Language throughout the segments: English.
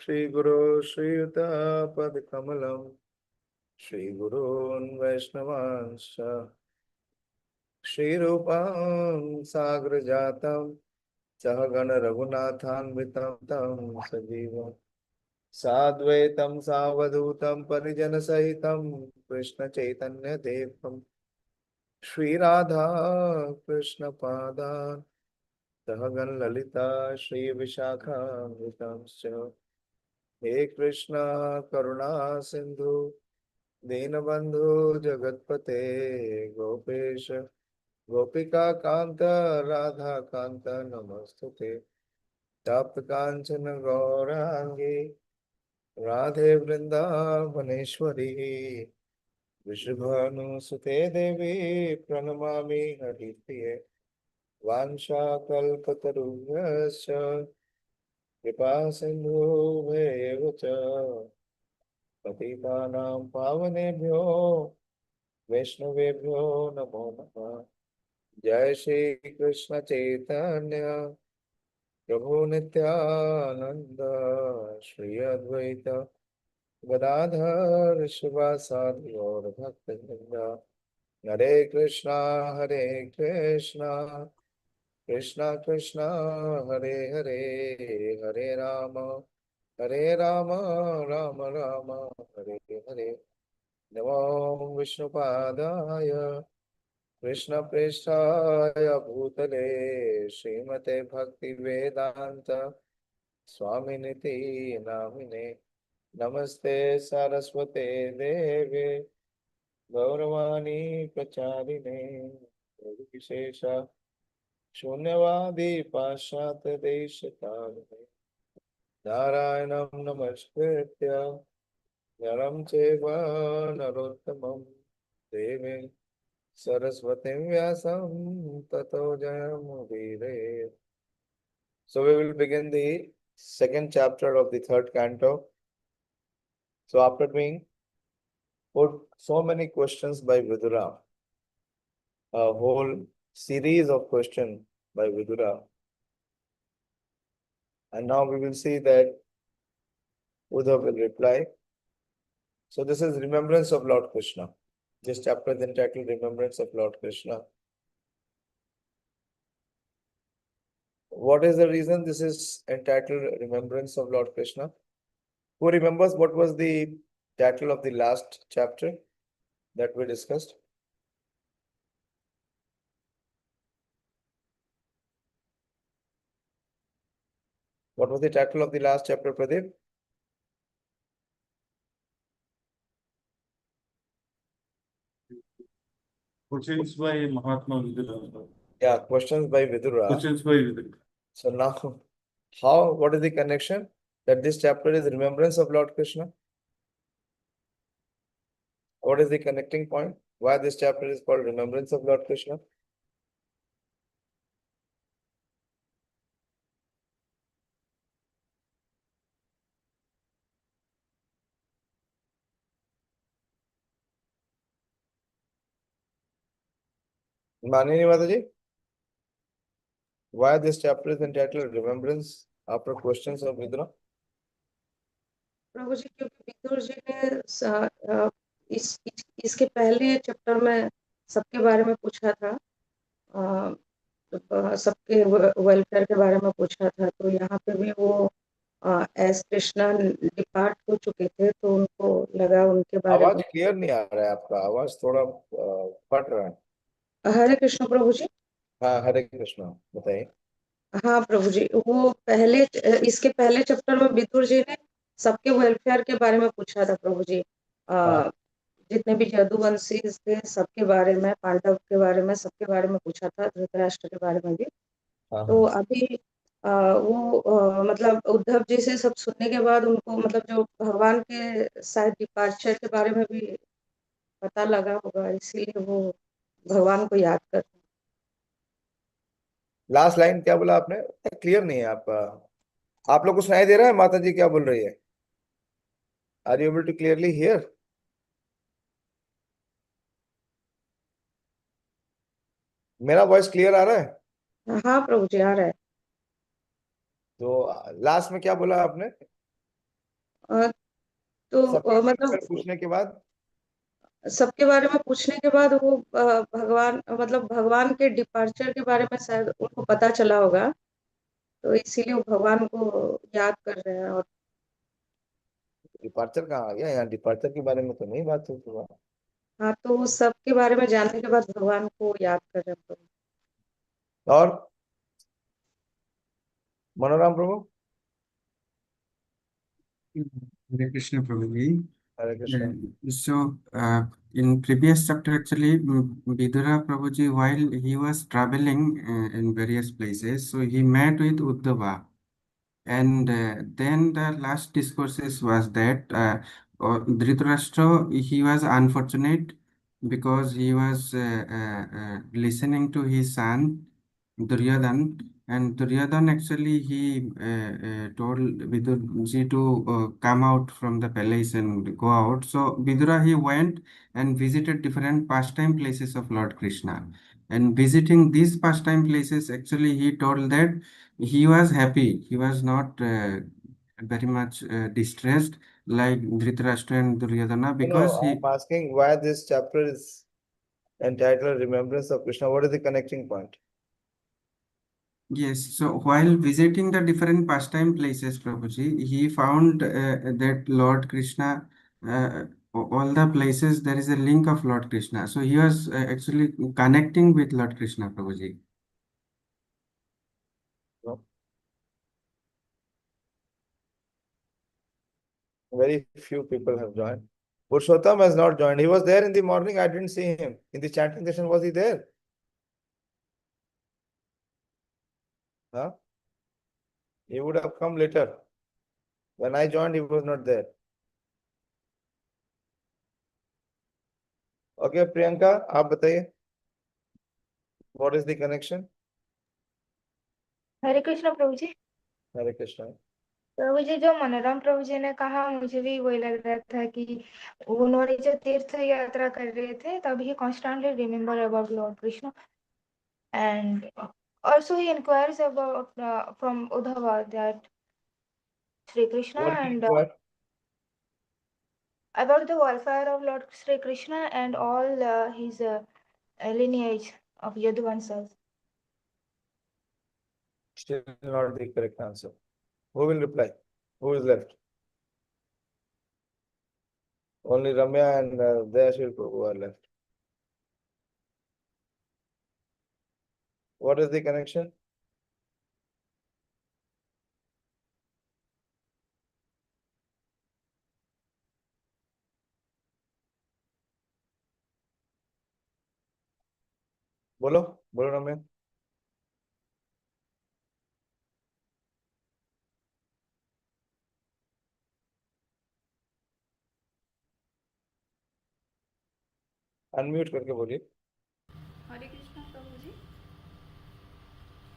श्रीगुरो श्रीयुतापदकमलं श्रीगुरून् वैष्णवांश्च श्रीरूपं साग्रजातं सहगण रघुनाथान्वितं तं सजीवं साद्वैतं सावधूतं परिजनसहितं कृष्णचैतन्यदेवं श्रीराधा कृष्णपादान् सहगण ललिता श्रीविशाखान्वितांश्च हे कृष्ण करुणा सिंधु दीनबंधु जगतपते गोपेश गोपिका कांत राधा कांत नमस्तुते तप्त कांचन गौरांगी राधे वृंदावनेश्वरी वृषभानुसुते देवी प्रणमामि हरिप्रिये वाञ्छाकल्पतरुभ्यश्च कृपा सिन्धुभ्येव च पतितानां पावनेभ्यो वैष्णवेभ्यो नमो नमः। जय श्री कृष्ण चैतन्य प्रभु नित्यानंद श्री अद्वैत गदाधर शिवासादि और भक्तवृंद। हरे कृष्णा कृष्णा कृष्णा हरे हरे, हरे राम राम राम हरे हरे। नमो विष्णुपादाय कृष्ण प्रेष्ठाय भूतले श्रीमते भक्ति वेदांत स्वामिनिति नामिने। नमस्ते सरस्वते देवे गौरवाणी प्रचारिणे विशेष शून्यवादी पाश्चात्य देशकारिणे। नारायणं नमस्कृत्य नरं चैव नरोत्तमं देवीं सरस्वतीं व्यासं ततो जयमुदीरये। So we will begin the second chapter of the third canto. So after being put so many questions by Vidura, a whole series of questions by Vidura, and now we will see that Uddhav will reply. So this is remembrance of Lord Krishna. This chapter is entitled Remembrance of Lord Krishna. What is the reason this is entitled Remembrance of Lord Krishna? Who remembers what was the title of the last chapter that we discussed? What was the title of the last chapter, Pradeep? Questions by Mahatma Vidura. Yeah, questions by Vidura. Questions by Vidura. So now, what is the connection that this chapter is remembrance of Lord Krishna? What is the connecting point? Why this chapter is called remembrance of Lord Krishna? Manini Mataji? Why this chapter is entitled Remembrance after questions of Vidura? प्रभु जी, क्योंकि विदुर जी ने इसके पहले chapter में सबके बारे में पूछा था, सबके वेलफेयर के बारे में पूछा था, तो यहाँ पे भी वो एस कृष्णा डिपार्ट हो चुके थे, तो उनको लगा उनके बारे आवाज में। क्लियर नहीं आ रहा है आपका, आवाज थोड़ा फट रहा है। हरे कृष्ण प्रभु जी। हाँ, हरे कृष्णा, बताइए। हाँ प्रभु जी, वो पहले इसके पहले चैप्टर में विदुर जी ने सबके वेलफेयर के बारे में पूछा था प्रभु जी। जितने भी यदुवंशी थे सबके बारे में, पांडव के बारे में, सबके बारे में पूछा था, धृतराष्ट्र के बारे में भी। तो अभी वो मतलब उद्धव जी से सब सुनने के बाद उनको मतलब जो भगवान के शायद डिपार्चर के बारे में भी पता लगा होगा, इसीलिए वो भगवान को याद कर। लास्ट लाइन क्या बोला आपने? क्लियर नहीं है आपका। आप लोग को सुनाई दे रहा है माता जी क्या बोल रही है? Are you able to clearly hear? मेरा वॉइस क्लियर आ रहा है? हाँ प्रभु जी, आ रहा है। तो लास्ट में क्या बोला आपने? तो सबके मतलब पूछने के बाद सबके बारे में पूछने के बाद वो भगवान मतलब भगवान के डिपार्चर के बारे में शायद उनको पता चला होगा, तो इसीलिए वो भगवान को याद कर रहे हैं। और डिपार्चर कहाँ आ गया? यहाँ डिपार्चर के बारे में तो नहीं बात हुई थी। हाँ, तो वो सबके बारे में जानने के बाद भगवान को याद कर रहे हैं प्रभु। और मनोराम प्रभु, Hare Krishna Prabhuji. Hare Krishna. In previous chapter, actually, Vidura Prabhuji, while he was traveling in various places, so he met with Uddhava. And then the last discourses was that Dhritarashtra, he was unfortunate because he was listening to his son Duryodhan, and Duryodhan actually he told Vidurji to come out from the palace and go out. So Vidura he went and visited different pastime places of Lord Krishna. And visiting these pastime places, actually he told that he was happy. He was not very much distressed like Dhritarashtra and Duryodhana because No, he. I'm asking why this chapter is entitled Remembrance of Krishna. What is the connecting point? Yes, so while visiting the different pastime places, Prabhuji, he found that Lord Krishna, all the places there is a link of Lord Krishna. So he was actually connecting with Lord Krishna, Prabhuji. No. Very few people have joined. Purushottam has not joined. He was there in the morning. I didn't see him. In the chanting session, was he there? Huh? He would have come later. When I joined, he was not there. Okay, Priyanka, आप बताइए. What is the connection? Hare Krishna Prabhu ji. Hare Krishna. प्रभु जी, जो मनोरम प्रभु जी ने कहा, मुझे भी वही लग रहा था कि उन्होंने जो तीर्थ यात्रा कर रहे थे तब ही constantly remember about Lord Krishna and also he inquires about from Uddhava that Sri Krishna What is and it? about the welfare of Lord Sri Krishna and all his lineage of Yaduvansas. Still not the correct answer. Who will reply? Who is left? Only Ramya and Dayashil Prabhu are left. What is the connection? बोलो बोलो रम्या. Unmute करके बोलिए. Hare Krishna Prabhuji.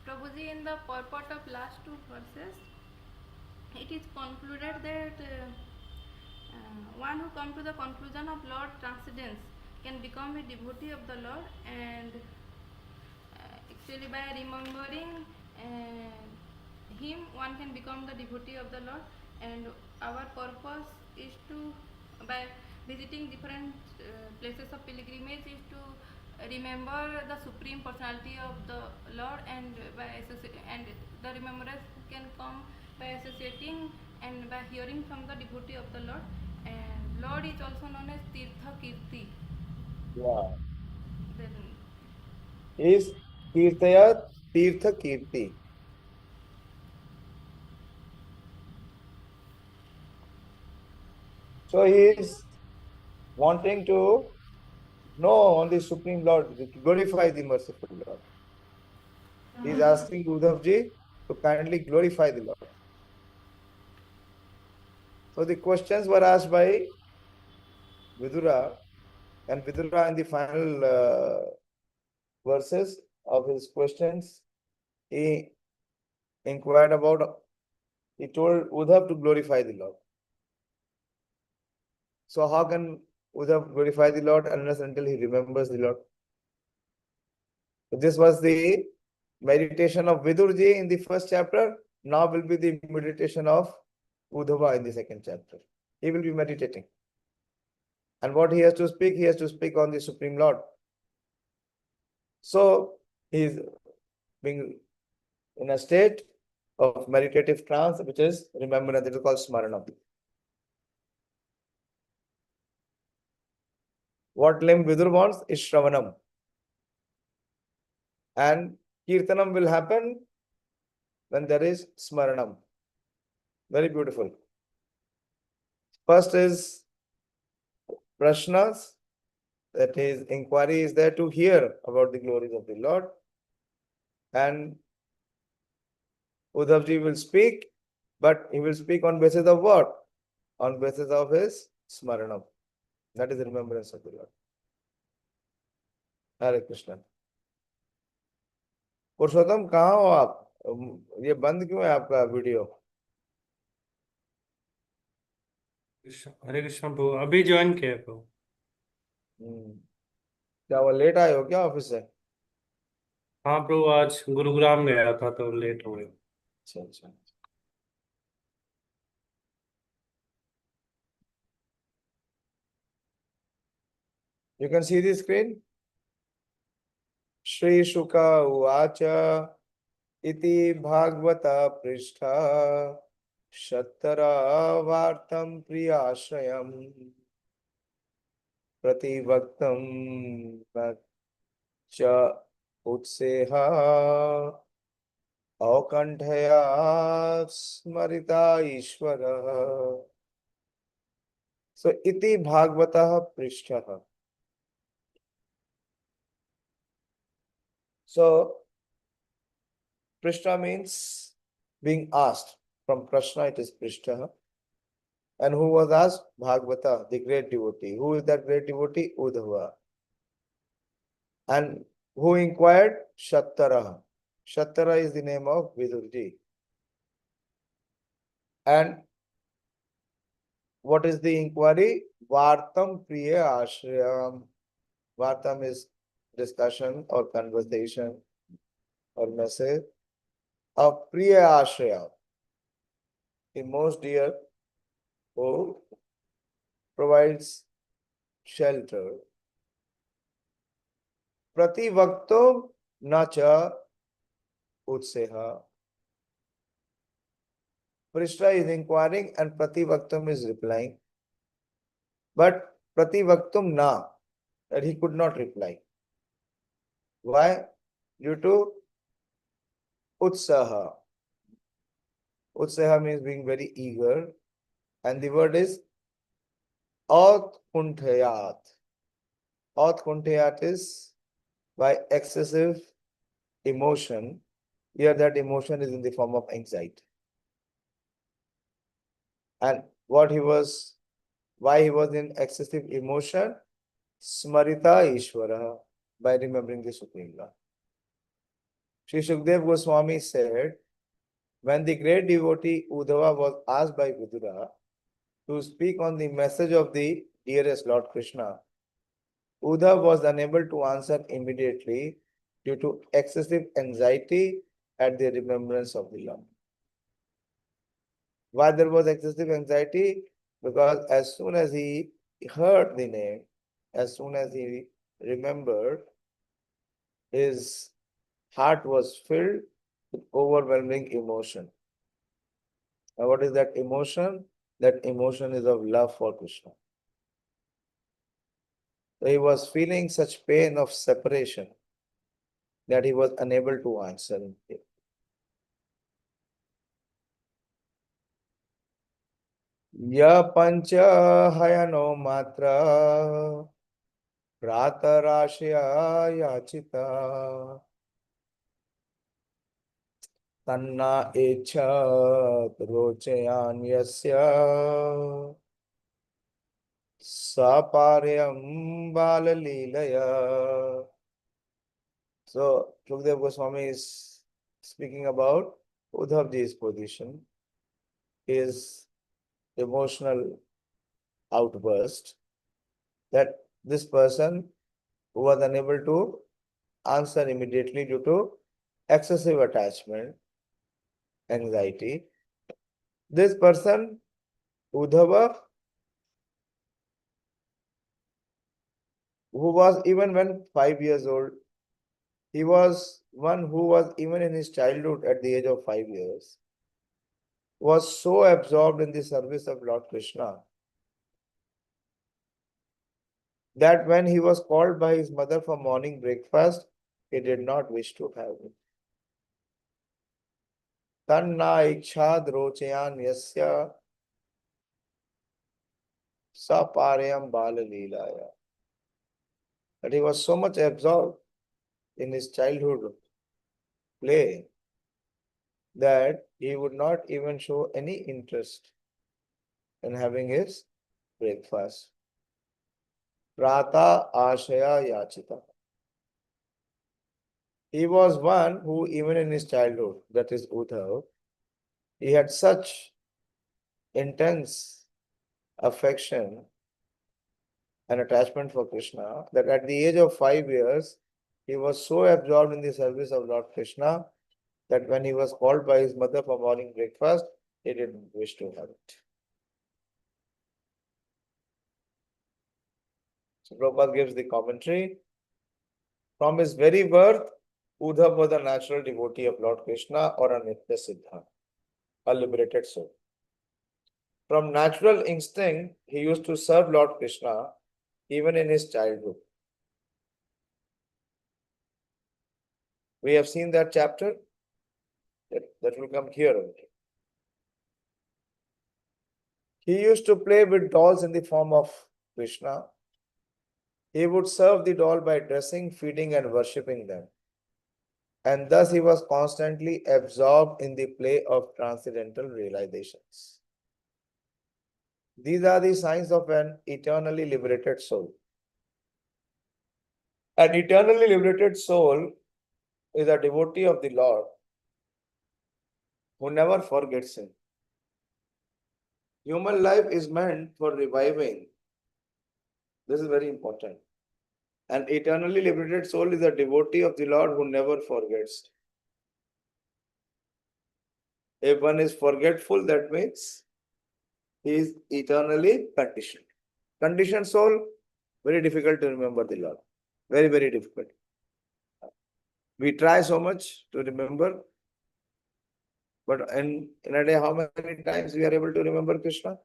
Prabhuji, in the purport of last two verses, it is concluded that one who come to the conclusion of Lord transcendence can become a devotee of the Lord, and actually by remembering him one can become the devotee of the Lord. And our purpose is to, by visiting different places of pilgrimage, is to remember the supreme personality of the Lord, and and the remembrance can come by associating and by hearing from the devotee of the Lord. And Lord is also known as Tirtha Kirti. Yeah. Then Is Kirtaya Tirtha Kirti. So he is wanting to know on the Supreme Lord, glorify the merciful Lord. He is asking Uddhavji to kindly glorify the Lord. So the questions were asked by Vidura, and Vidura in the final verses of his questions, he inquired about, he told Uddhav to glorify the Lord. So how can Uddhav glorify the Lord unless until he remembers the Lord? So this was the meditation of Vidurji in the first chapter. Now will be the meditation of Uddhava in the second chapter. He will be meditating. And what he has to speak? He has to speak on the Supreme Lord. So he is being in a state of meditative trance, which is remembrance, it is called Smaranam. What limb Vidur wants is Shravanam. And Kirtanam will happen when there is Smaranam. Very beautiful. First is Prashnas, that is, inquiry is there to hear about the glories of the Lord. And Uddhavji will speak, but he will speak on basis of what? On basis of his Smaranam. That is the remembrance of the Lord. Hare Krishna. पुरुषोत्तम कहाँ हो आप? ये बंद क्यों है आपका video? हरे कृष्ण प्रभु, अभी join किया प्रभु। क्या वो लेट आए हो क्या ऑफिस से? हाँ प्रभु, आज गुरुग्राम गया था तो लेट हो गया। अच्छा अच्छा। You can see the screen. Shri Shuka Uvacha Iti Bhagvata Prishtha Shattara Vartam Priyashrayam Prativaktam Cha Utseha Aukandhaya Smarita Ishvara. So Iti Bhagvata Prishtha. So Prishta means being asked. From Prashna it is Prishta. And who was asked? Bhagavata, the great devotee. Who is that great devotee? Uddhava. And who inquired? Shattara. Shattara is the name of Vidurji. And what is the inquiry? Vartam Priya Ashrayam. Vartam is discussion or conversation or message of Priya Ashraya, the most dear, who provides shelter. Prativakto nacha utseha. Prishta is inquiring and Prativaktam is replying. But Prativaktum na, that he could not reply. Why? Due to utsaha. Utsaha means being very eager. And the word is Autkunthayat. Autkunthayat is by excessive emotion. Here that emotion is in the form of anxiety. And why he was in excessive emotion? Smarita Ishvara, by remembering the Supreme Lord. Sri Shukdev Goswami said, when the great devotee Uddhava was asked by Vidura to speak on the message of the dearest Lord Krishna, Uddhava was unable to answer immediately due to excessive anxiety at the remembrance of the Lord. Why there was excessive anxiety? Because as soon as he heard the name, as soon as he remembered, his heart was filled with overwhelming emotion. Now, what is that emotion? That emotion is of love for Krishna. So he was feeling such pain of separation that he was unable to answer. Ya pancha hayano matra pratarashya yachita tanna echat rochayan yasya saparyam balalilaya. So Shukdev Goswami is speaking about Uddhavji's position, his emotional outburst, that this person who was unable to answer immediately due to excessive attachment, anxiety, this person Uddhava, who was even when 5 years old, he was one who was even in his childhood at the age of 5 years, was so absorbed in the service of Lord Krishna that when he was called by his mother for morning breakfast, he did not wish to have it. Tanna ikshad rochayan yasya saparayam balalilaya. But he was so much absorbed in his childhood play that he would not even show any interest in having his breakfast. Prata ashaya yachita. He was one who, even in his childhood, that is Uddhav, he had such intense affection and attachment for Krishna that at the age of 5 years, he was so absorbed in the service of Lord Krishna that when he was called by his mother for morning breakfast, he didn't wish to have it. So Prabhupada gives the commentary. From his very birth, Uddhav was a natural devotee of Lord Krishna or a Nitya Siddha, a liberated soul. From natural instinct, he used to serve Lord Krishna even in his childhood. We have seen that chapter that will come here only. He used to play with dolls in the form of Krishna. He would serve the doll by dressing, feeding, and worshipping them. And thus he was constantly absorbed in the play of transcendental realizations. These are the signs of an eternally liberated soul. An eternally liberated soul is a devotee of the Lord who never forgets him. Human life is meant for reviving. This is very important. An eternally liberated soul is a devotee of the Lord who never forgets. If one is forgetful, that means he is eternally conditioned. Conditioned soul, very difficult to remember the Lord. Very, very difficult. We try so much to remember, but in a day, how many times we are able to remember Krishna?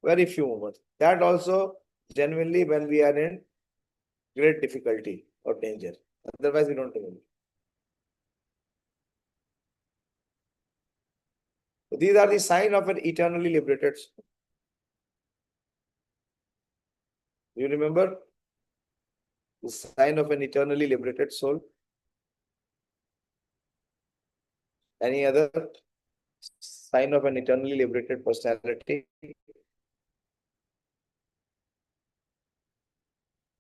Very few moments. That also genuinely when we are in great difficulty or danger. Otherwise, we don't remember. So these are the signs of an eternally liberated soul. You remember the sign of an eternally liberated soul? Any other sign of an eternally liberated personality?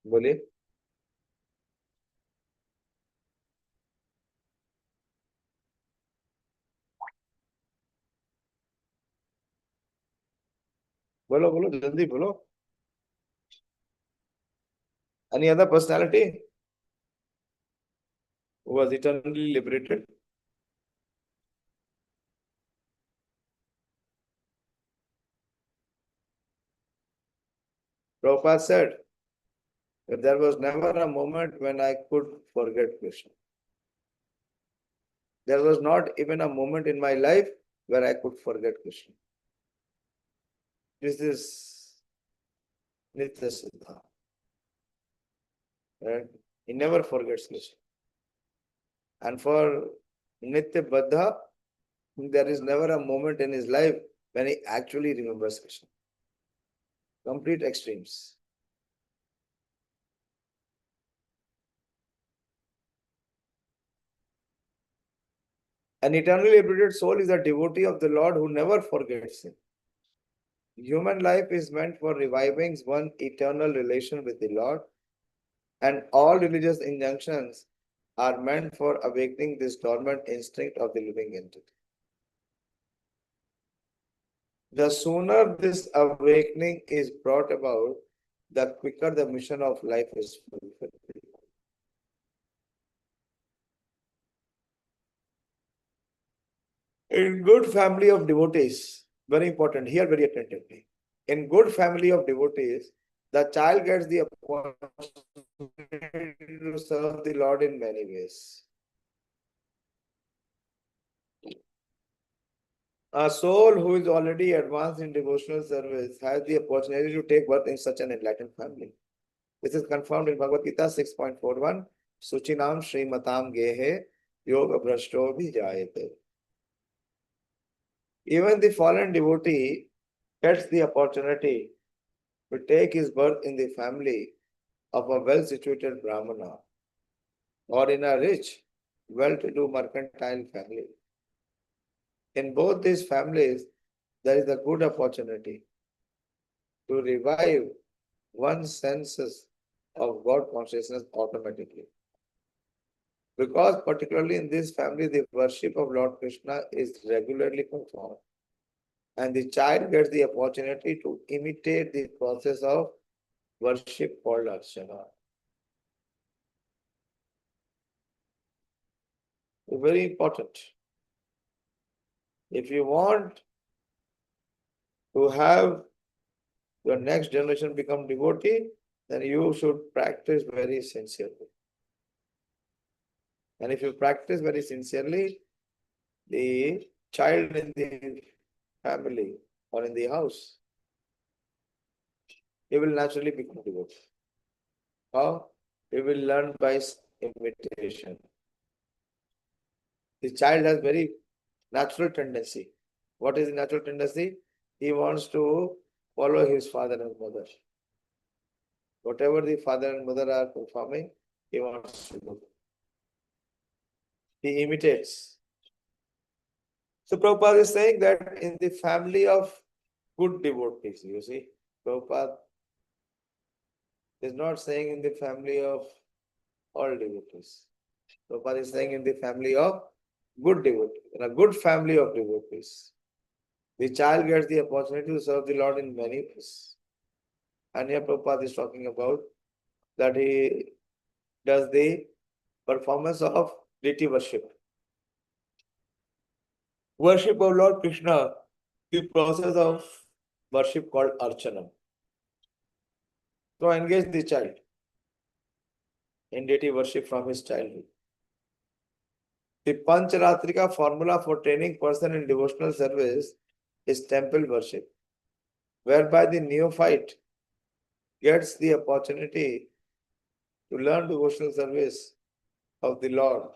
बोलिए. बोलो बोलो जल्दी बोलो. Any other personality who was eternally liberated? Prabhupada said that there was never a moment when I could forget Krishna. There was not even a moment in my life where I could forget Krishna. This is Nitya Siddha. Right? He never forgets Krishna. And for Nitya Baddha, there is never a moment in his life when he actually remembers Krishna. Complete extremes. An eternally liberated soul is a devotee of the Lord who never forgets him. Human life is meant for reviving one's eternal relation with the Lord, and all religious injunctions are meant for awakening this dormant instinct of the living entity. The sooner this awakening is brought about, the quicker the mission of life is fulfilled. In good family of devotees, Very important. Here, very attentively. In good family of devotees, the child gets the opportunity to serve the Lord in many ways. A soul who is already advanced in devotional service has the opportunity to take birth in such an enlightened family. This is confirmed in Bhagavad Gita 6.41. Suchinam Srimatam Gehe Yoga Brashto Bhijayate. Even the fallen devotee gets the opportunity to take his birth in the family of a well-situated Brahmana or in a rich, well-to-do mercantile family. In both these families, there is a good opportunity to revive one's senses of God consciousness automatically. Because particularly in this family, the worship of Lord Krishna is regularly performed. And the child gets the opportunity to imitate the process of worship called Archana. Very important. If you want to have your next generation become devotee, then you should practice very sincerely. And if you practice very sincerely, the child in the family or in the house, he will naturally become devotee. How? He will learn by imitation. The child has very natural tendency. What is the natural tendency? He wants to follow his father and mother. Whatever the father and mother are performing, he wants to do. He imitates. So Prabhupada is saying that in the family of good devotees, you see, Prabhupada is not saying in the family of all devotees. Prabhupada is saying in the family of good devotees, in a good family of devotees. The child gets the opportunity to serve the Lord in many ways. And here Prabhupada is talking about that he does the performance of deity worship. Worship of Lord Krishna, the process of worship called Archana. So engage the child in deity worship from his childhood. The Pancharatrika formula for training person in devotional service is temple worship, whereby the neophyte gets the opportunity to learn devotional service of the Lord.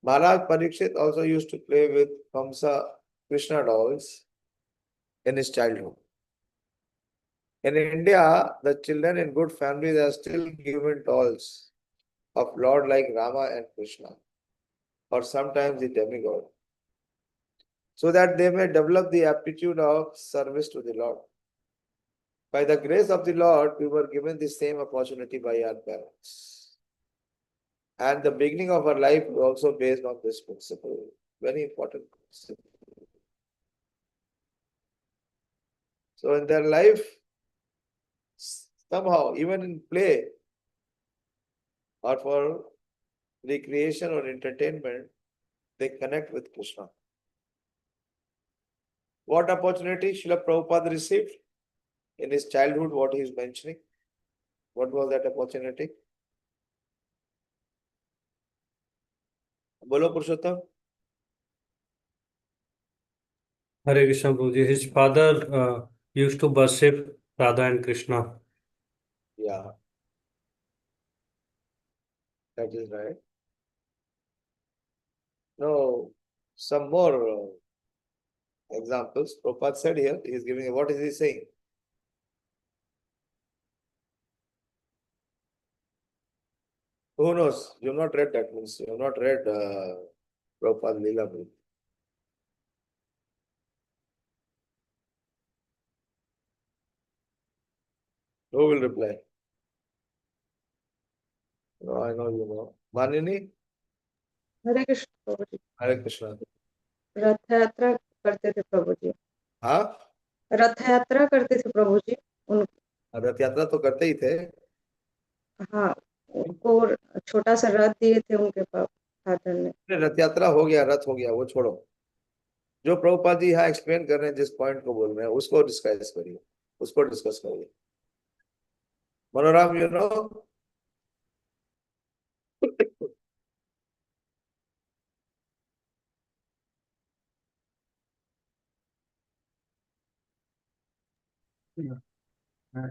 Maharaj Parikshit also used to play with Kamsa Krishna dolls in his childhood. In India, the children in good families are still given dolls of Lord like Rama and Krishna, or sometimes the demigod, so that they may develop the aptitude of service to the Lord. By the grace of the Lord, we were given the same opportunity by our parents. And the beginning of our life was also based on this principle. Very important principle. So in their life, somehow, even in play or for recreation or entertainment, they connect with Krishna. What opportunity Srila Prabhupada received in his childhood, what he is mentioning? What was that opportunity? Bolo Purushottam? Hare Krishna Prabhuji. His father used to worship Radha and Krishna. Yeah, that is right. No, some more examples. Prabhupada said here, he is giving, what is he saying? Who knows? You have not read that, means you have not read Prabhupada Leela book. Who will reply? No, I know you know. Manini? Hare Krishna Prabhu ji. Hare Krishna. रथ यात्रा करते थे प्रभु जी। हाँ, रथ यात्रा करते थे प्रभु जी। उन रथ यात्रा तो करते ही थे। हाँ, उनको छोटा सा रथ दिए थे उनके फादर ने। रथ यात्रा हो गया, रथ हो गया, वो छोड़ो। जो प्रभुपाद जी यहाँ एक्सप्लेन कर रहे हैं, जिस पॉइंट को बोल रहे हैं, उसको डिस्कस करिए, उसको डिस्कस करिए। Manoram, you know,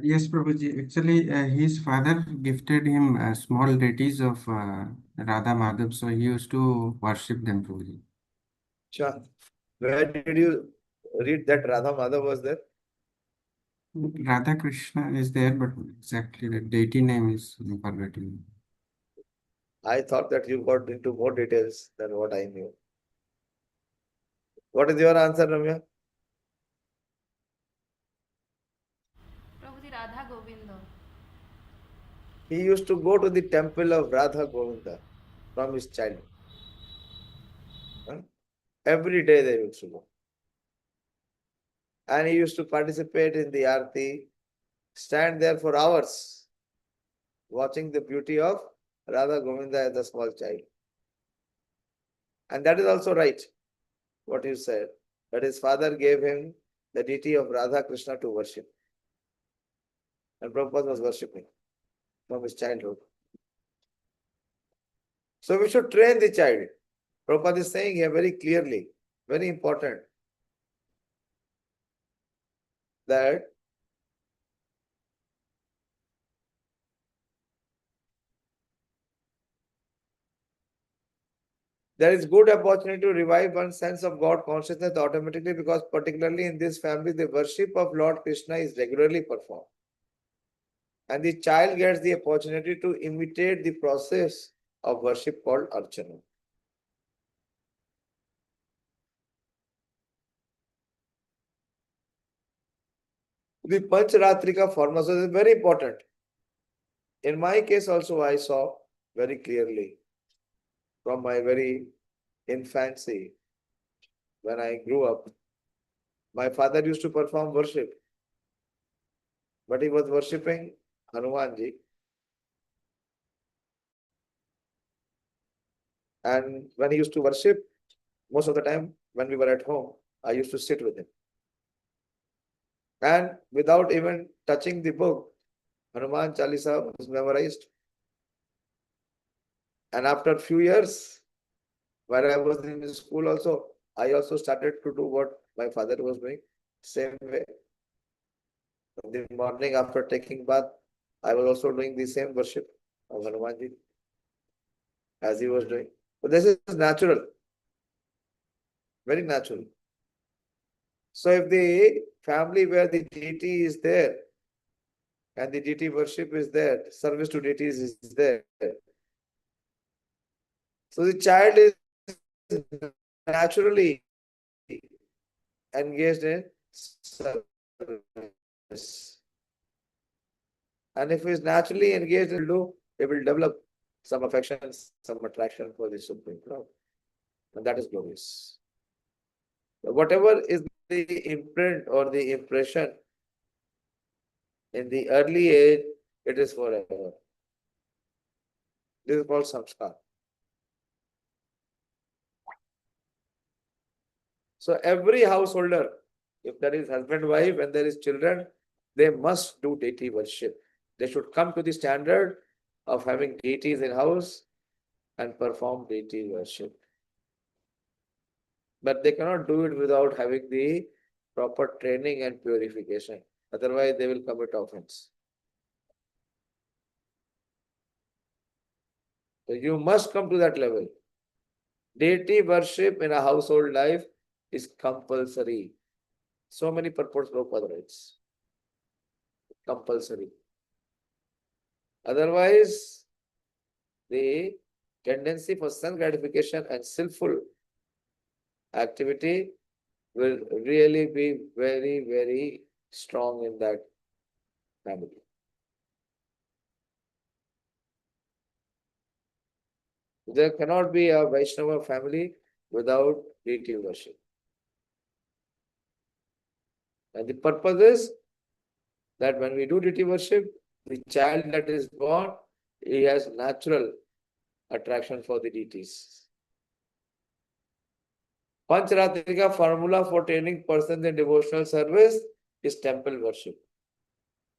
Yes, Prabhuji. Actually, his father gifted him small deities of Radha Madhav, so he used to worship them, Prabhuji. Sure. Where did you read that Radha Madhav was there? Radha Krishna is there, but exactly the deity name is I'm forgetting. I thought that you got into more details than what I knew. What is your answer, Ramya? Prabhuji, Radha Govinda. He used to go to the temple of Radha Govinda from his childhood. Huh? Every day they used to go. And he used to participate in the arti, stand there for hours, watching the beauty of Radha Govinda as a small child. And that is also right, what you said, that his father gave him the deity of Radha Krishna to worship. And Prabhupada was worshipping from his childhood. So we should train the child. Prabhupada is saying here very clearly, very important, that there is good opportunity to revive one's sense of God consciousness automatically, because particularly in this family, the worship of Lord Krishna is regularly performed. And the child gets the opportunity to imitate the process of worship called Archana. The Pancharatrika formulas is very important. In my case also, I saw very clearly from my very infancy, when I grew up, my father used to perform worship, but he was worshipping Hanumanji. And when he used to worship, most of the time when we were at home, I used to sit with him. And without even touching the book, Hanuman Chalisa was memorized. And after a few years, when I was in school also, I also started to do what my father was doing, same way. In the morning after taking bath, I was also doing the same worship of Hanumanji as he was doing. But this is natural, very natural. So if the family where the deity is there and the deity worship is there, service to deities is there, so the child is naturally engaged in service. And if he is naturally engaged in do, he will develop some affection, some attraction for the Supreme Lord. And that is glorious. Whatever is the imprint or the impression in the early age, it is forever. This is called samskar. So every householder, if there is husband, wife, and there is children, they must do deity worship. They should come to the standard of having deities in house and perform deity worship. But they cannot do it without having the proper training and purification. Otherwise, they will commit offense. So you must come to that level. Deity worship in a household life is compulsory. So many purports Prabhupada writes. Compulsory. Otherwise, the tendency for sense gratification and sinful activity will really be very, very strong in that family. There cannot be a Vaishnava family without deity worship. And the purpose is that when we do deity worship, the child that is born, he has natural attraction for the deities. Pancharatrika formula for training persons in devotional service is temple worship,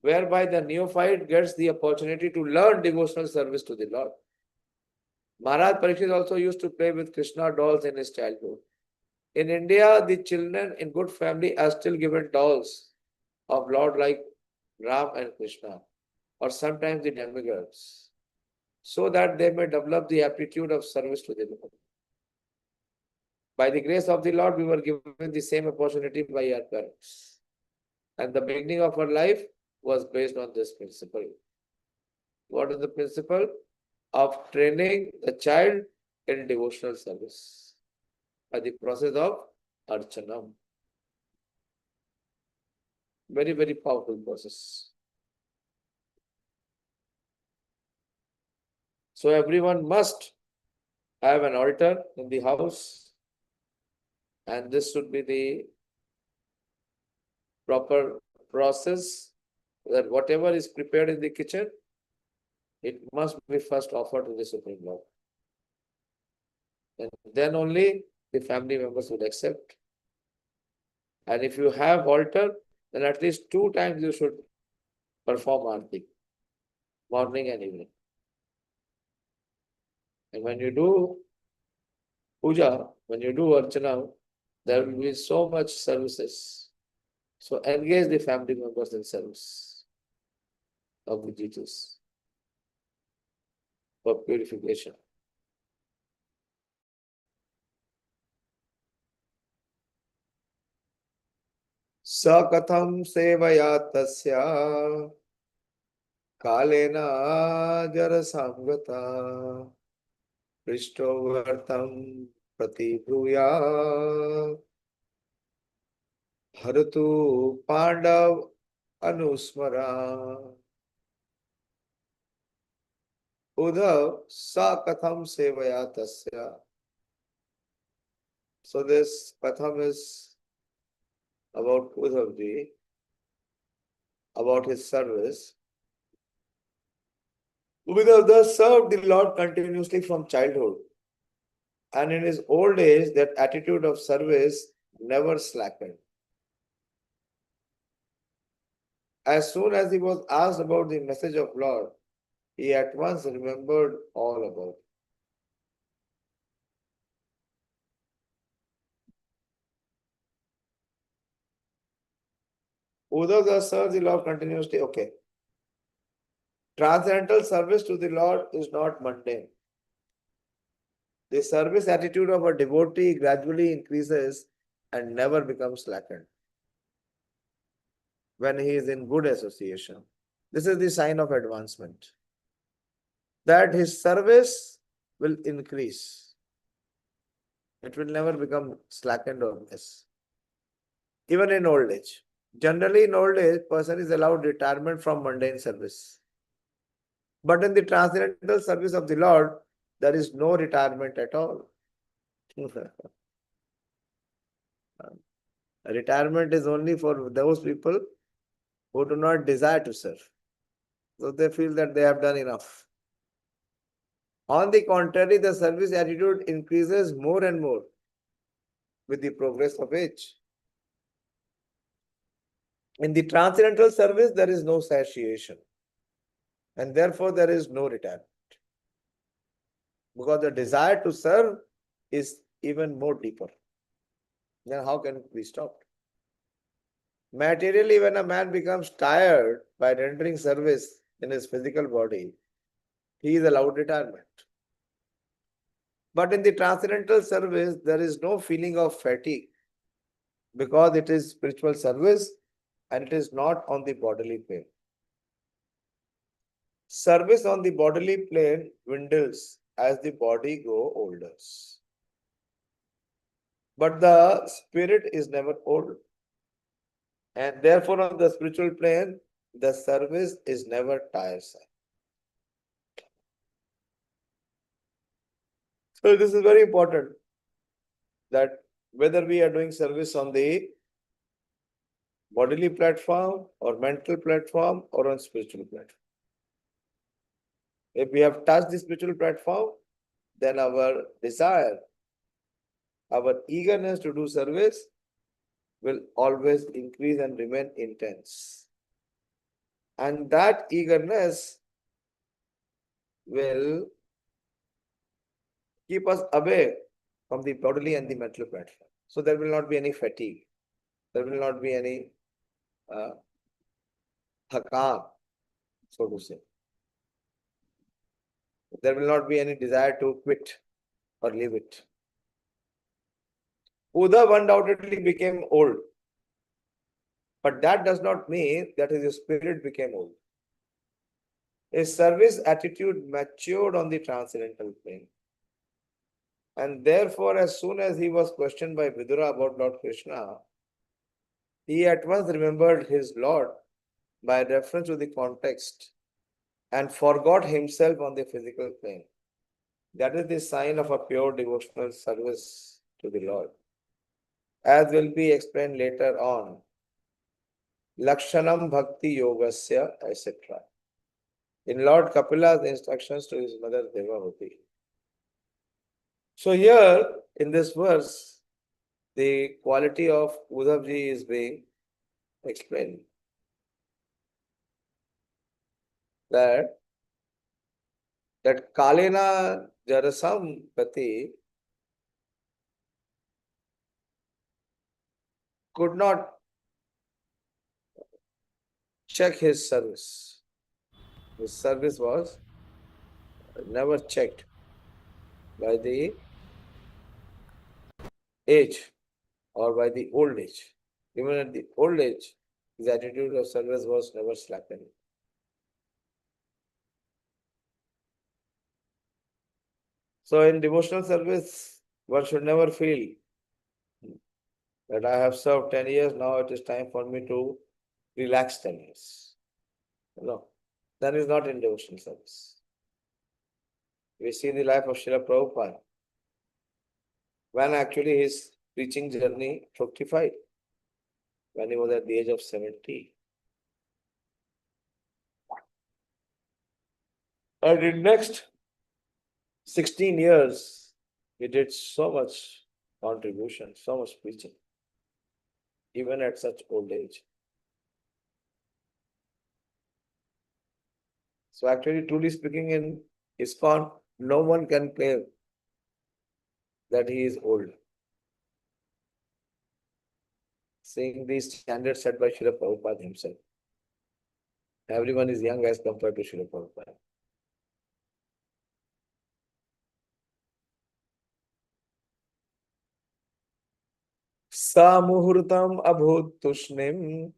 whereby the neophyte gets the opportunity to learn devotional service to the Lord. Maharaj Parikshit also used to play with Krishna dolls in his childhood. In India, the children in good family are still given dolls of Lord like Ram and Krishna, or sometimes the demigods, so that they may develop the aptitude of service to the Lord. By the grace of the Lord, we were given the same opportunity by our parents. And the beginning of our life was based on this principle. What is the principle? Of training the child in devotional service by the process of Archanam. Very, very powerful process. So everyone must have an altar in the house, and this should be the proper process, that whatever is prepared in the kitchen, it must be first offered to the Supreme Lord. And then only the family members will accept. And if you have altar, then at least 2 times you should perform arti, morning and evening. And when you do puja, when you do archana, there will be so much services. So engage the family members in service of the deities for purification. Sakatham sevaya tasya kalena jarasangata Prishtovartam pratibhuya Haratu Pandav Anusmara Uddhav Sakatham sevaya tasya. So this Katham is about Uddhavji, about his service. Uddhav thus served the Lord continuously from childhood, and in his old age that attitude of service never slackened. As soon as he was asked about the message of Lord, he at once remembered all about it. Uddhav thus serves the Lord continuously. Okay. Transcendental service to the Lord is not mundane. The service attitude of a devotee gradually increases and never becomes slackened when he is in good association. This is the sign of advancement, that his service will increase. It will never become slackened or less. Even in old age. Generally, in old age, person is allowed retirement from mundane service. But in the transcendental service of the Lord, there is no retirement at all. Retirement is only for those people who do not desire to serve. So they feel that they have done enough. On the contrary, the service attitude increases more and more with the progress of age. In the transcendental service, there is no satiation, and therefore there is no retirement. Because the desire to serve is even more deeper. Then how can it be stopped? Materially, when a man becomes tired by rendering service in his physical body, he is allowed retirement. But in the transcendental service, there is no feeling of fatigue because it is spiritual service and it is not on the bodily plane. Service on the bodily plane dwindles as the body grows older. But the spirit is never old. And therefore, on the spiritual plane, the service is never tiresome. So this is very important, that whether we are doing service on the bodily platform or mental platform or on spiritual platform. If we have touched the spiritual platform, then our desire our eagerness to do service will always increase and remain intense. And that eagerness will keep us away from the bodily and the mental platform. So there will not be any fatigue. There will not be any thakan, so to say. There will not be any desire to quit or leave it. Uddhav undoubtedly became old. But that does not mean that his spirit became old. His service attitude matured on the transcendental plane. And therefore, as soon as he was questioned by Vidura about Lord Krishna, he at once remembered his Lord by reference to the context and forgot himself on the physical plane. That is the sign of a pure devotional service to the Lord. As will be explained later on, Lakshanam Bhakti Yogasya, etc. in Lord Kapila's instructions to his mother Devahuti. So here, in this verse, the quality of Uddhavji is being explained. That Kalena Jarasam Pati could not check his service. His service was never checked by the age or by the old age. Even at the old age, his attitude of service was never slackened. So in devotional service, one should never feel that I have served 10 years, now it is time for me to relax 10 years. No, that is not in devotional service. We see the life of Srila Prabhupada, when actually his preaching journey fructified, when he was at the age of 70. And in next 16 years, he did so much contribution, so much preaching, even at such old age. So actually, truly speaking, in ISKCON, no one can claim that he is old. Seeing these standards set by Srila Prabhupada himself. Everyone is young as compared to Srila Prabhupada. Samuhurtam abhut tushnim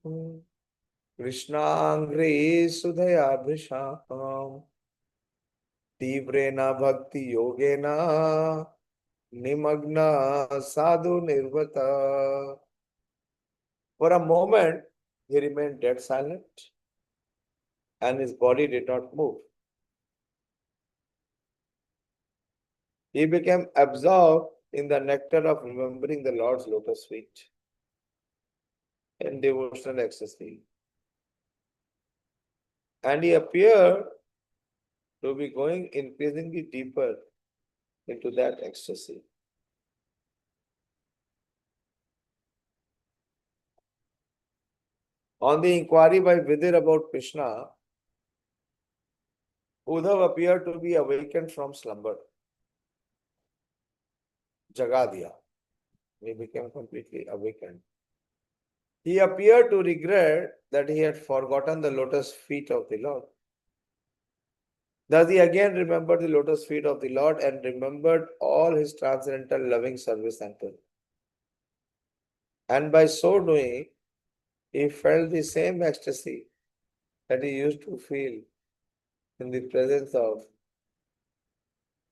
Krishnangri sudhaya bhisham Tivrena bhakti yogena Nimagna sadhu nirvata. For a moment, he remained dead silent and his body did not move. He became absorbed in the nectar of remembering the Lord's lotus feet in devotional ecstasy. And he appeared to be going increasingly deeper into that ecstasy. On the inquiry by Vidir about Krishna, Uddhav appeared to be awakened from slumber. Jagadiya. He became completely awakened. He appeared to regret that he had forgotten the lotus feet of the Lord. Thus he again remembered the lotus feet of the Lord and remembered all his transcendental loving service unto him. And by so doing, he felt the same ecstasy that he used to feel in the presence of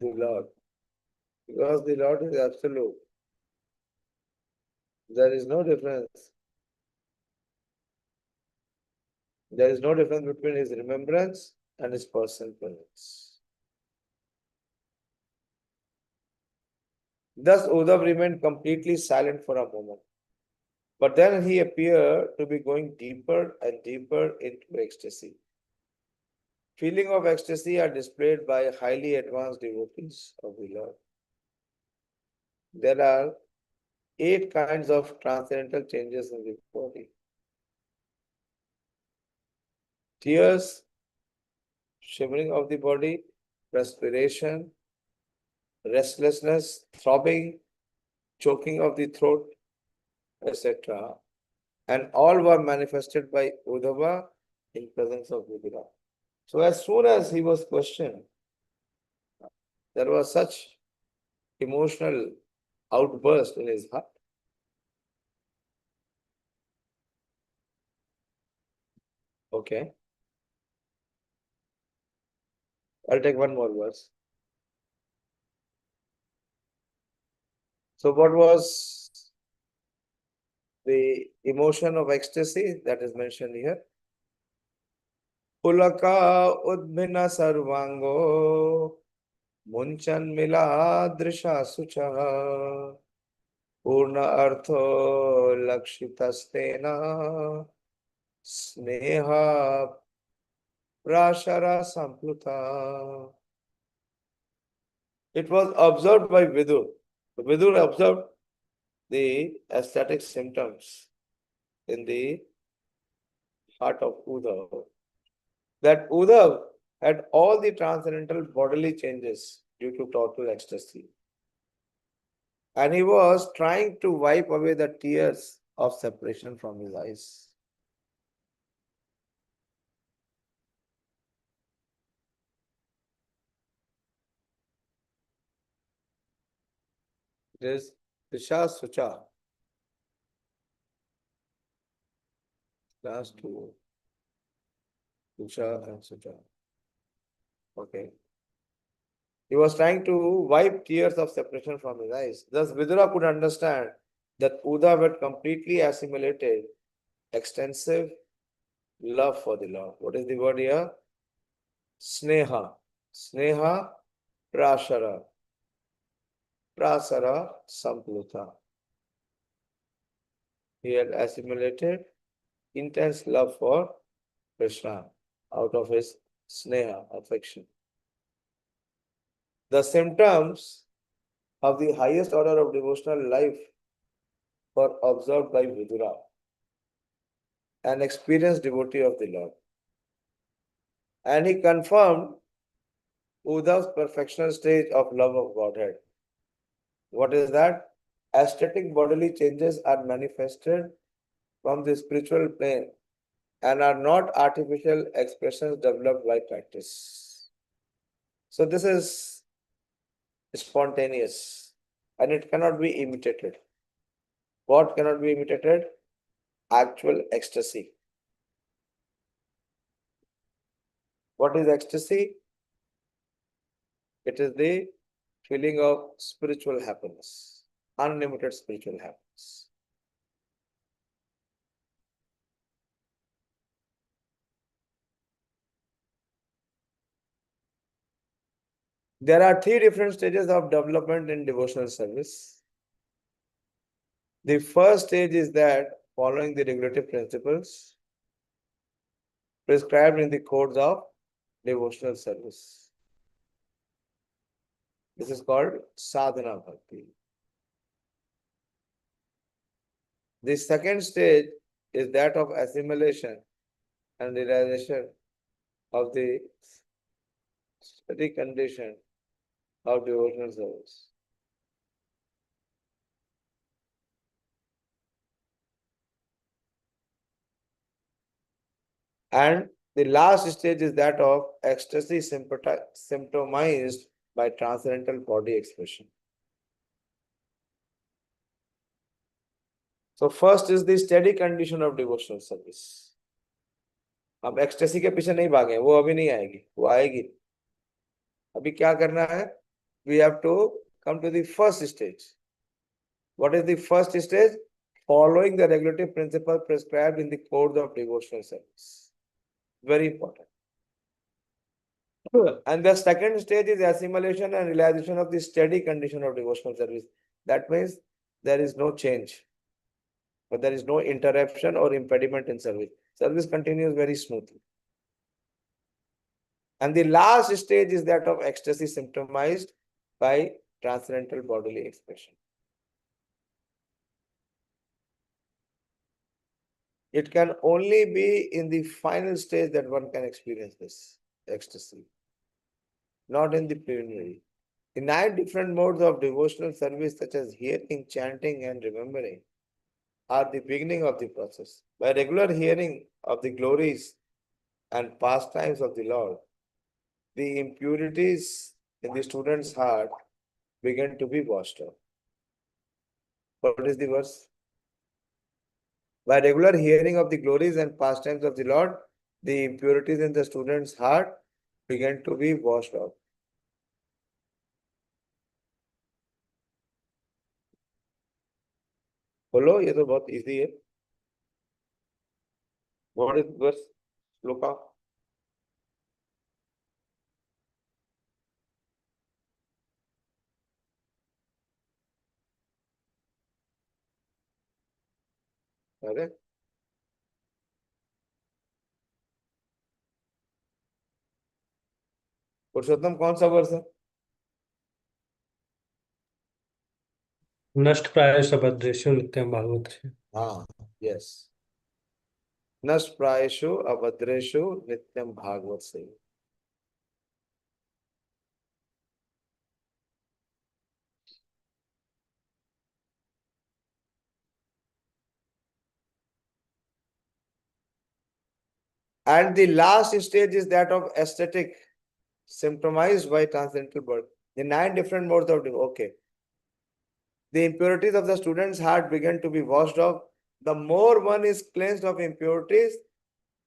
the Lord. Because the Lord is absolute. There is no difference. There is no difference between his remembrance and his personal presence. Thus Uddhav remained completely silent for a moment. But then he appeared to be going deeper and deeper into ecstasy. Feeling of ecstasy are displayed by highly advanced devotees of the Lord. There are 8 kinds of transcendental changes in the body. Tears, shivering of the body, respiration, restlessness, throbbing, choking of the throat, etc. And all were manifested by Uddhava in presence of Vidura. So as soon as he was questioned, there was such emotional outburst in his heart. Okay. I'll take one more verse. So what was the emotion of ecstasy that is mentioned here? Pulaka udbhina sarvango munchan mila drisha sucha purna artho lakshitastena sneha prashara sampluta. It was observed by Vidur. Vidur observed the aesthetic symptoms in the heart of Uddhav. That Uddhav had all the transcendental bodily changes due to total ecstasy. And he was trying to wipe away the tears of separation from his eyes. It is Disha Sucha. Last two. Disha and Sucha. Okay. He was trying to wipe tears of separation from his eyes. Thus, Vidura could understand that Uddhav had completely assimilated extensive love for the Lord. What is the word here? Sneha. Sneha prashara. Prasara sampluta. He had assimilated intense love for Krishna out of his sneha, affection. The symptoms of the highest order of devotional life were observed by Vidura, an experienced devotee of the Lord. And he confirmed Uddhav's perfectional stage of love of Godhead. What is that? Aesthetic bodily changes are manifested from the spiritual plane and are not artificial expressions developed by practice. So this is spontaneous and it cannot be imitated. What cannot be imitated? Actual ecstasy. What is ecstasy? It is the feeling of spiritual happiness, unlimited spiritual happiness. There are 3 different stages of development in devotional service. The first stage is that following the regulative principles prescribed in the codes of devotional service. This is called sadhana bhakti. The second stage is that of assimilation and realization of the steady condition of devotional service. And the last stage is that of ecstasy symptomized by transcendental body expression. So first is the steady condition of devotional service. अब ecstasy के पीछे नहीं भागे, वो अभी नहीं आएगी, वो आएगी. अभी क्या करना है? We have to come to the first stage. What is the first stage? Following the regulative principle prescribed in the code of devotional service. Very important. And the second stage is assimilation and realization of the steady condition of devotional service. That means there is no change, but there is no interruption or impediment in service. Service continues very smoothly. And the last stage is that of ecstasy symptomized by transcendental bodily expression. It can only be in the final stage that one can experience this ecstasy, not in the preliminary. The 9 different modes of devotional service, such as hearing, chanting, and remembering, are the beginning of the process. By regular hearing of the glories and pastimes of the Lord, the impurities in the student's heart begin to be washed out. What is the verse? By regular hearing of the glories and pastimes of the Lord, the impurities in the student's heart begin to be washed out. बोलो ये तो बहुत easy है. What is verse? Shloka? अरे पुरुषोत्तम कौन सा वर्ष है? नष्ट प्रायश भद्रेषु नित्यं भागवत. हाँ, यस. नष्ट प्रायेषु अभद्रेषु नित्यम भागवत से. And the last stage is that of aesthetic, symptomized by transcendental birth. The 9 different modes of okay. The impurities of the student's heart begin to be washed off. The more one is cleansed of impurities,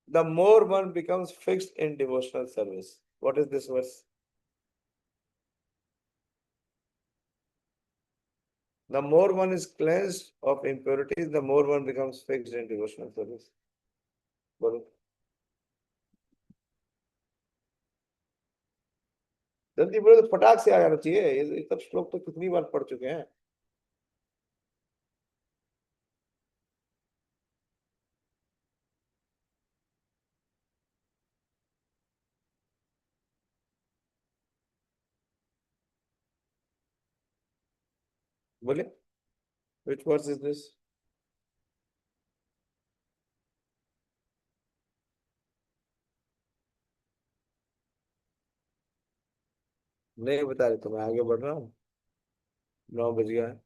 the more one becomes fixed in devotional service. What is this verse? The more one is cleansed of impurities, the more one becomes fixed in devotional service. बोलो. जल्दी बोलो तो फटाक से आ जाना चाहिए. ये सब श्लोक तो कितनी बार पढ़ चुके हैं. बोले. Which verse is this? नहीं बता रहे तो मैं आगे बढ़ रहा हूँ. 9 बज गया है.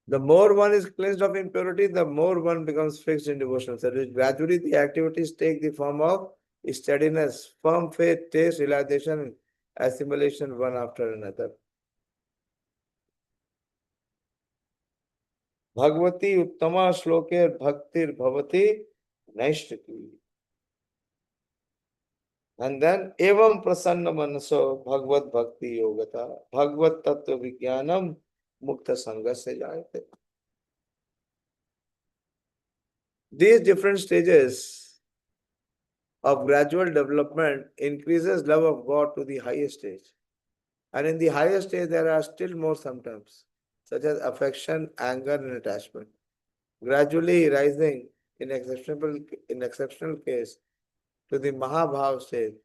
The more one is cleansed of impurity, the more one becomes fixed in devotional service. Gradually, the activities take the form of steadiness, firm faith, taste, realization, assimilation one after another. Bhagavati Uttama Shloke Bhaktir Bhavati Naishtaki. And then Evam Prasanna Manaso Bhagavad Bhakti Yogata Bhagavad Tattva Vijnanam Mukta Sangha Se Jayate. These different stages of gradual development increases love of God to the highest stage. And in the highest stage, there are still more symptoms, such as affection, anger, and attachment, gradually rising in exceptional case to the Mahabhav stage,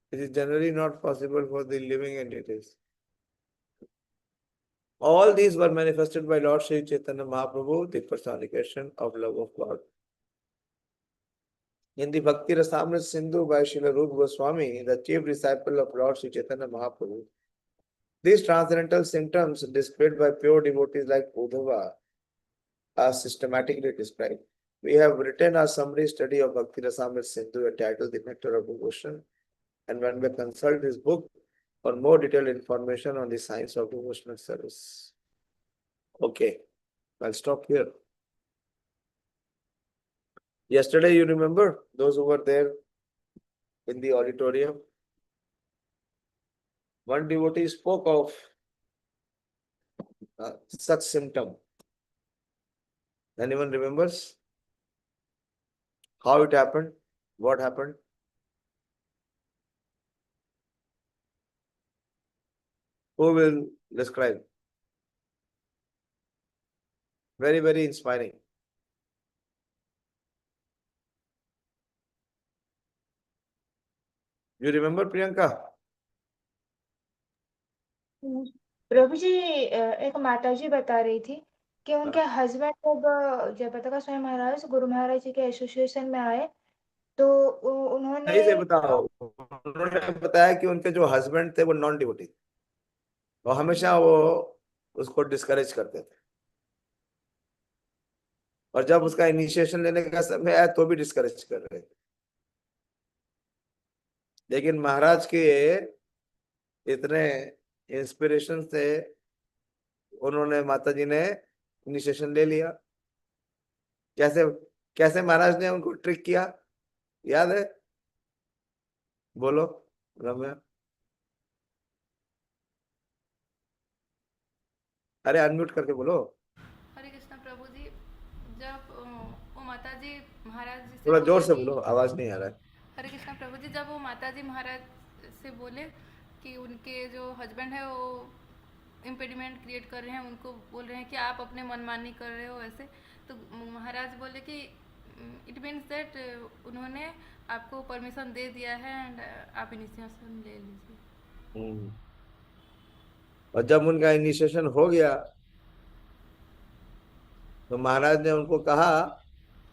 which is generally not possible for the living entities. All these were manifested by Lord Sri Chaitanya Mahaprabhu, the personification of love of God. In the Bhakti Rasamrita Sindhu by Srila Rupa Goswami, the chief disciple of Lord Sri Chaitanya Mahaprabhu, these transcendental symptoms displayed by pure devotees like Uddhava are systematically described. We have written a summary study of Bhakti Rasamrita Sindhu entitled The Nectar of Devotion, and when we consult this book for more detailed information on the science of devotional service. Okay, I'll stop here. Yesterday, you remember those who were there in the auditorium? One devotee spoke of such symptom. Anyone remembers how it happened? What happened? Who will describe? Very, very inspiring. You remember, Priyanka? प्रभु जी एक माता जी बता रही थी कि उनके husband जब जयप्रकाश स्वामी महाराज गुरु महाराज जी के association में आए तो उन्होंने सही से बताओ। उन्होंने बताया कि उनके जो हस्बैंड थे वो नॉन डिवोटी, वो हमेशा वो उसको डिस्करेज करते थे, और जब उसका इनिशिएशन लेने का समय आया तो भी डिस्करेज कर रहे थे। लेकिन महाराज के इतने इंस्पिरेशन से उन्होंने, माता जी ने इनिशिएशन ले लिया। कैसे कैसे महाराज ने उनको ट्रिक किया, याद है? बोलो रम्या। अरे अनम्यूट करके बोलो। हरे कृष्णा प्रभु जी, जब वो माता जी महाराज जी से थोड़ा जोर बोले से कि बोलो, आवाज नहीं आ रहा है। हरे कृष्णा प्रभु जी, जब वो माता जी महाराज से बोले कि उनके जो हस्बैंड है वो इम्पेडिमेंट क्रिएट कर रहे हैं, उनको बोल रहे हैं कि आप अपने मनमानी कर रहे हो ऐसे, तो महाराज बोले कि इट मीन्स दैट उन्होंने आपको परमिशन दे दिया है एंड आप इनिशिएशन ले लीजिए। और जब उनका इनिशिएशन हो गया तो महाराज ने उनको कहा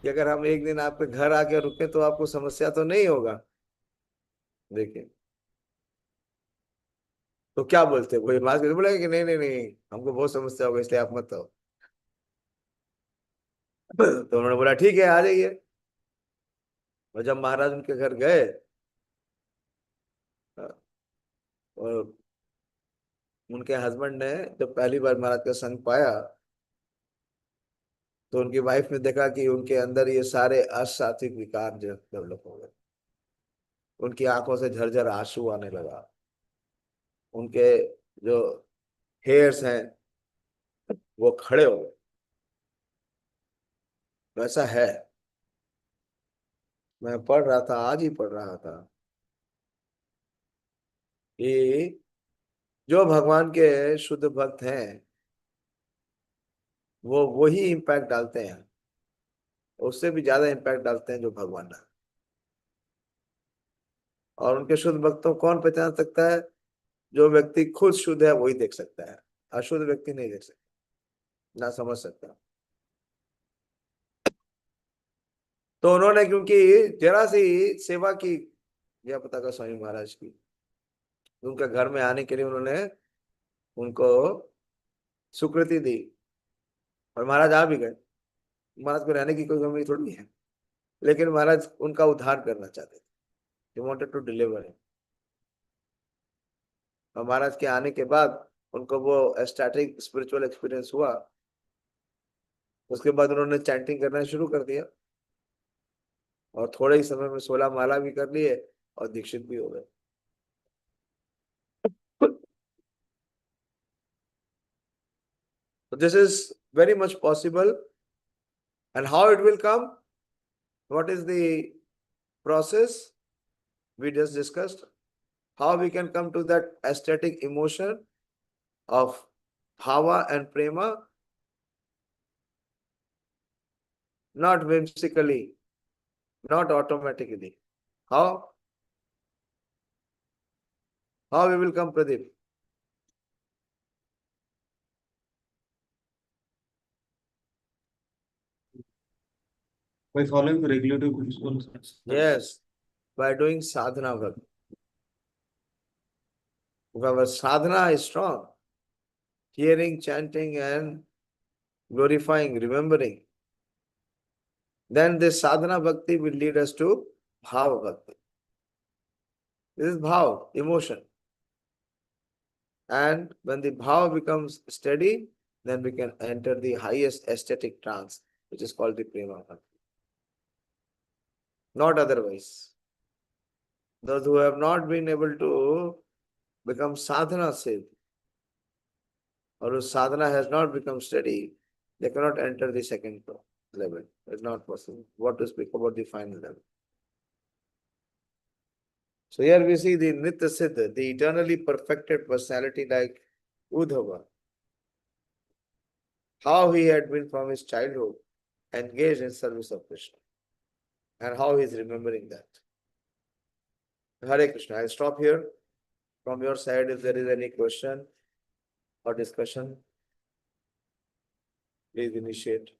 कि अगर हम एक दिन आपके घर आके रुके तो आपको समस्या तो नहीं होगा। देखिए, तो क्या बोलते, वो महाराज बोले कि नहीं नहीं नहीं, हमको बहुत समस्या होगा, इसलिए आप मत आओ। तो उन्होंने बोला ठीक है, आ जाइए। और जब महाराज उनके घर गए और उनके हस्बैंड ने जब पहली बार महाराज का संग पाया तो उनकी वाइफ ने देखा कि उनके अंदर ये सारे असात्विक विकार जो डेवलप हो गए। उनकी आंखों से झरझर आंसू आने लगा, उनके जो हेयर्स हैं वो खड़े हो गए। वैसा है, मैं पढ़ रहा था, आज ही पढ़ रहा था कि जो भगवान के शुद्ध भक्त हैं वो वही इम्पैक्ट डालते हैं, उससे भी ज्यादा इम्पैक्ट डालते हैं जो भगवान डालते हैं। और उनके शुद्ध भक्तों कौन पहचान सकता है? जो व्यक्ति खुद शुद्ध है वही देख सकता है, अशुद्ध व्यक्ति नहीं देख सकता, ना समझ सकता। तो उन्होंने क्योंकि जरा सी सेवा की जय पताका स्वामी महाराज की, उनके घर में आने के लिए उन्होंने उनको स्वीकृति दी और महाराज आ भी गए। महाराज को रहने की कोई कमी थोड़ी है, लेकिन महाराज उनका उद्धार करना चाहते थे, They wanted to deliver him। और महाराज के आने के बाद उनको वो एस्टैटिक स्पिरिचुअल एक्सपीरियंस हुआ। उसके बाद उन्होंने चैंटिंग करना शुरू कर दिया और थोड़े ही समय में 16 माला भी कर लिए और दीक्षित भी हो गए। So this is very much possible. And how it will come? What is the process we just discussed? How we can come to that aesthetic emotion of bhava and prema? Not whimsically, not automatically. How? How we will come, Pradeep? By following the regulative principles. Yes, by doing sadhana bhakti. If our sadhana is strong, hearing, chanting, and glorifying, remembering, then this sadhana bhakti will lead us to bhava bhakti. This is bhava, emotion. And when the bhava becomes steady, then we can enter the highest aesthetic trance, which is called the prema bhakti. Not otherwise. Those who have not been able to become sadhana siddh, or whose sadhana has not become steady, they cannot enter the second level. It's not possible. What to speak about the final level? So here we see the Nitya Siddha, the eternally perfected personality like Uddhava, how he had been from his childhood engaged in service of Krishna, and how he is remembering that. Hare Krishna. I'll stop here. From your side, if there is any question, or discussion? Please initiate.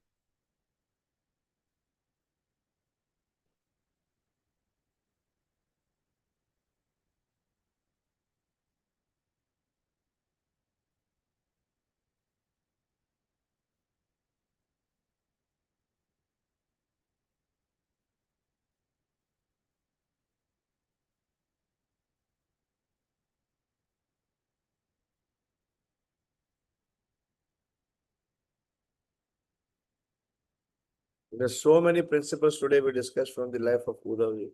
There's so many principles today we discussed from the life of Uddhavji.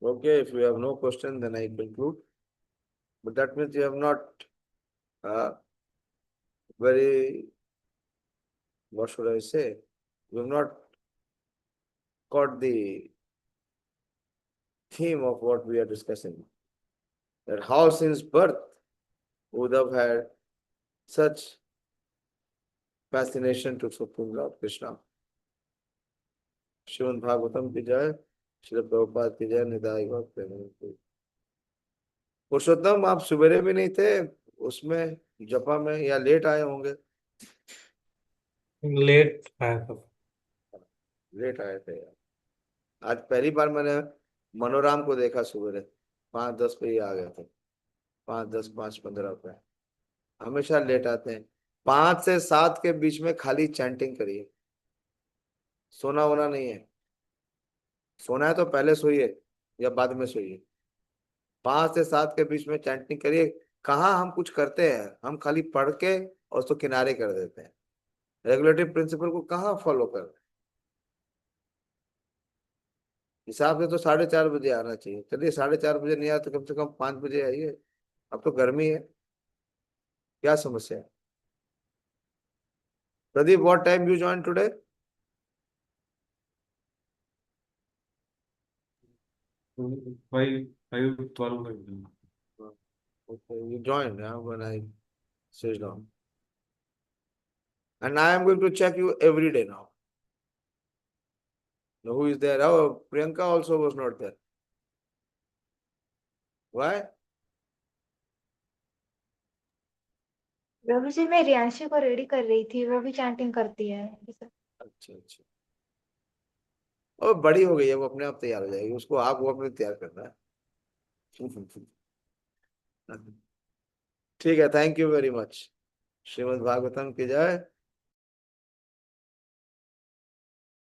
Okay, if you have no question, then I conclude. But that means you have not very, what should I say? You have not caught the theme of what we are discussing. That how since birth Uddhav had such fascination to Supreme Lord Krishna. Shrimad Bhagavatam की जय, श्री प्रभुपाद की जय, निताई गौर प्रेमानंद। पुरुषोत्तम, आप सवेरे भी नहीं थे उसमें जपा में, या लेट आए होंगे? लेट आया। लेट आए थे यार। आज पहली बार मैंने मनोराम को देखा सवेरे 5:10 पे ही आ गए थे। 5:10, 5:15 पे। हमेशा लेट आते हैं। 5 से 7 के बीच में खाली चैंटिंग करिए, सोना वोना नहीं है। सोना है तो पहले सोइए या बाद में सोइए। 5 से 7 के बीच में चैंटिंग करिए। कहाँ हम कुछ करते हैं, हम खाली पढ़ के और उसको किनारे कर देते हैं। रेगुलेटरी प्रिंसिपल को कहाँ फॉलो कर रहे हैं? हिसाब से तो 4:30 बजे आना चाहिए। चलिए 4:30 बजे नहीं आया तो कम से कम 5 बजे आइए। अब तो गर्मी है, क्या समस्या है? Pradeep, what time you join today? 5:12. Okay, you joined when I switched on. And I am going to check you every day now. Now, who is there? Oh, Priyanka also was not there. Why? प्रभु जी, मैं रियांशी को ready कर रही थी, वो भी chanting करती है। अच्छा अच्छा। और बड़ी हो गई है, वो अपने आप तैयार हो जाएगी। उसको आप वो अपने तैयार करना है। ठीक है, thank you very much. Shrimad Bhagavatam की जय।